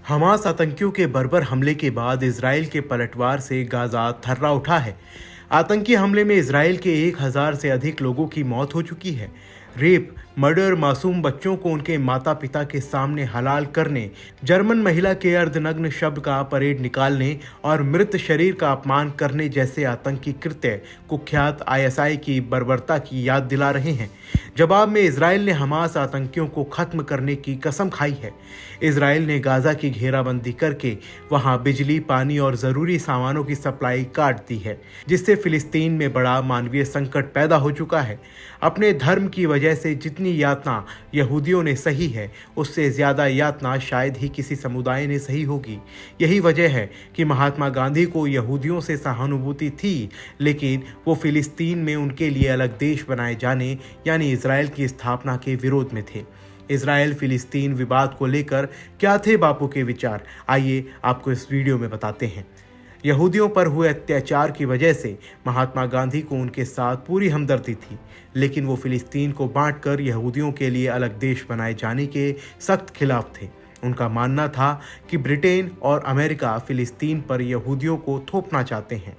Hamas आतंकियों के बर्बर हमले के बाद इजराइल के पलटवार से गाजा थर्रा उठा है। आतंकी हमले में इजराइल के 1000 से अधिक लोगों की मौत हो चुकी है। रेप, मर्डर, मासूम बच्चों को उनके माता पिता के सामने हलाल करने, जर्मन महिला के अर्धनग्न शव का परेड निकालने और मृत शरीर का अपमान करने जैसे आतंकी कृत्य कुख्यात आईएसआई की बर्बरता की याद दिला रहे हैं। जवाब में इजराइल ने हमास आतंकियों को खत्म करने की कसम खाई है। इजराइल ने गाजा की घेराबंदी करके वहां बिजली, पानी और जरूरी सामानों की सप्लाई काट दी है, जिससे फिलिस्तीन में बड़ा मानवीय संकट पैदा हो चुका है। अपने धर्म की वजह से जितनी यातना यहूदियों ने सही है, उससे ज्यादा यातना शायद ही किसी समुदाय ने सही होगी। यही वजह है कि महात्मा गांधी को यहूदियों से सहानुभूति थी, लेकिन वो फिलिस्तीन में उनके लिए अलग देश बनाए जाने यानी इजराइल की स्थापना के विरोध में थे। इजराइल फिलिस्तीन विवाद को लेकर क्या थे बापू के विचार, आइए आपको इस वीडियो में बताते हैं। यहूदियों पर हुए अत्याचार की वजह से महात्मा गांधी को उनके साथ पूरी हमदर्दी थी, लेकिन वो फिलिस्तीन को बांटकर यहूदियों के लिए अलग देश बनाए जाने के सख्त खिलाफ थे। उनका मानना था कि ब्रिटेन और अमेरिका फिलिस्तीन पर यहूदियों को थोपना चाहते हैं।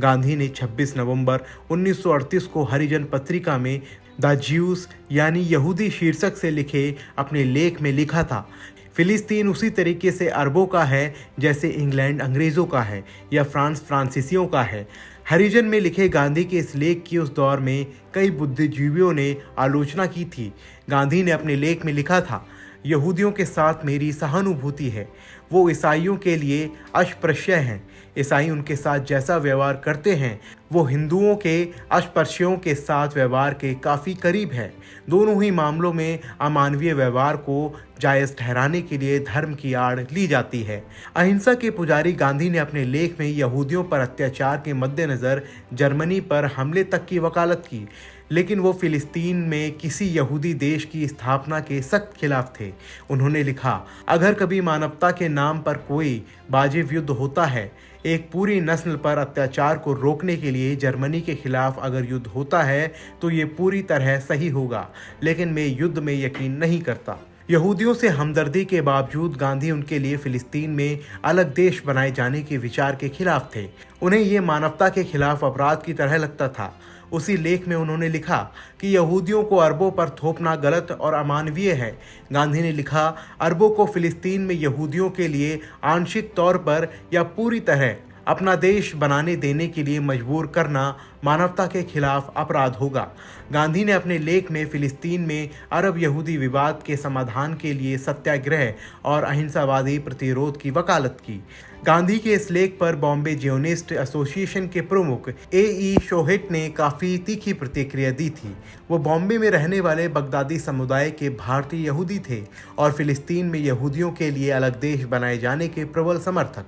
गांधी ने 26 नवंबर 1938 को हरिजन पत्रिका में द ज्यूस यानी यहूदी शीर्षक से लिखे अपने लेख में लिखा था, फिलिस्तीन उसी तरीके से अरबों का है जैसे इंग्लैंड अंग्रेज़ों का है या फ्रांस फ्रांसीसियों का है। हरिजन में लिखे गांधी के इस लेख की उस दौर में कई बुद्धिजीवियों ने आलोचना की थी। गांधी ने अपने लेख में लिखा था, यहूदियों के साथ मेरी सहानुभूति है। वो ईसाइयों के लिए अस्पृश्य हैं। ईसाई उनके साथ जैसा व्यवहार करते हैं वो हिंदुओं के अस्पृश्यों के साथ व्यवहार के काफ़ी करीब है। दोनों ही मामलों में अमानवीय व्यवहार को जायज़ ठहराने के लिए धर्म की आड़ ली जाती है। अहिंसा के पुजारी गांधी ने अपने लेख में यहूदियों पर अत्याचार के मद्देनज़र जर्मनी पर हमले तक की वकालत की, लेकिन वो फिलिस्तीन में किसी यहूदी देश की स्थापना के सख्त खिलाफ थे। उन्होंने लिखा, अगर कभी मानवता के नाम पर कोई वाजिब युद्ध होता है, एक पूरी नस्ल पर अत्याचार को रोकने के लिए जर्मनी के खिलाफ अगर युद्ध होता है तो ये पूरी तरह सही होगा, लेकिन मैं युद्ध में यकीन नहीं करता। यहूदियों से हमदर्दी के बावजूद गांधी उनके लिए फिलिस्तीन में अलग देश बनाए जाने के विचार के खिलाफ थे। उन्हें ये मानवता के खिलाफ अपराध की तरह लगता था। उसी लेख में उन्होंने लिखा कि यहूदियों को अरबों पर थोपना गलत और अमानवीय है। गांधी ने लिखा, अरबों को फिलिस्तीन में यहूदियों के लिए आंशिक तौर पर या पूरी तरह अपना देश बनाने देने के लिए मजबूर करना मानवता के खिलाफ अपराध होगा। गांधी ने अपने लेख में फिलिस्तीन में अरब यहूदी विवाद के समाधान के लिए सत्याग्रह और अहिंसावादी प्रतिरोध की वकालत की। गांधी के इस लेख पर बॉम्बे जियोनिस्ट एसोसिएशन के प्रमुख ए.ई. शोहेट ने काफ़ी तीखी प्रतिक्रिया दी थी। वो बॉम्बे में रहने वाले बगदादी समुदाय के भारतीय यहूदी थे और फिलिस्तीन में यहूदियों के लिए अलग देश बनाए जाने के प्रबल समर्थक।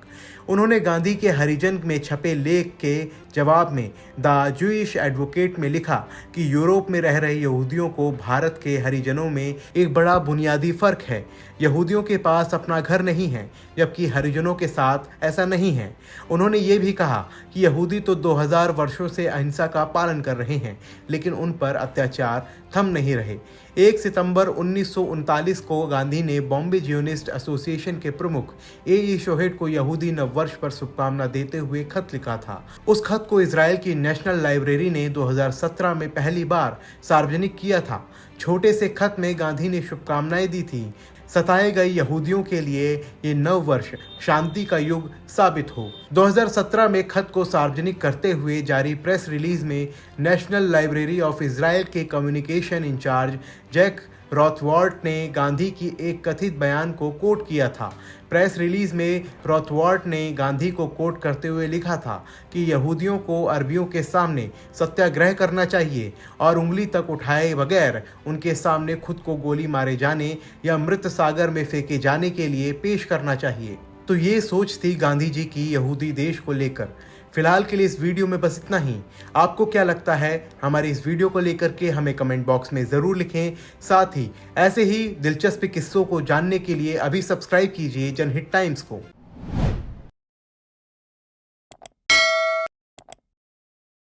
उन्होंने गांधी के हरिजन में छपे लेख के जवाब में द जूइश एडवोकेट में लिखा कि यूरोप में रह रहे यहूदियों को भारत के हरिजनों में एक बड़ा बुनियादी फ़र्क है। यहूदियों के पास अपना घर नहीं है, जबकि हरिजनों के साथ ऐसा नहीं है। उन्होंने ये भी कहा कि यहूदी तो 2000 वर्षों से अहिंसा का पालन कर रहे हैं, लेकिन उन पर अत्याचार थम नहीं रहे। 1 सितंबर 1939 को गांधी ने बॉम्बे जियोनिस्ट एसोसिएशन के प्रमुख ए.ई. शोहेट को यहूदी नववर्ष पर शुभकामना देते हुए खत लिखा था। उस खत को इजराइल की नेशनल लाइब्रेरी ने 2017 में पहली बार सार्वजनिक किया था। छोटे से खत में गांधी ने शुभकामनाएं दी थी, सताए गए यहूदियों के लिए ये नव वर्ष शांति का युग साबित हो। 2017 में खत को सार्वजनिक करते हुए जारी प्रेस रिलीज में नेशनल लाइब्रेरी ऑफ इजराइल के कम्युनिकेशन इंचार्ज जैक रॉथवार्ट ने गांधी की एक कथित बयान को कोट किया था। प्रेस रिलीज में रॉथवार्ट ने गांधी को कोट करते हुए लिखा था कि यहूदियों को अरबियों के सामने सत्याग्रह करना चाहिए और उंगली तक उठाए बगैर उनके सामने खुद को गोली मारे जाने या मृत सागर में फेंके जाने के लिए पेश करना चाहिए। तो ये सोच थी गांधी जी की यहूदी देश को लेकर। फिलहाल के लिए इस वीडियो में बस इतना ही। आपको क्या लगता है हमारी इस वीडियो को लेकर के हमें कमेंट बॉक्स में ज़रूर लिखें। साथ ही ऐसे ही दिलचस्प किस्सों को जानने के लिए अभी सब्सक्राइब कीजिए जनहित टाइम्स को।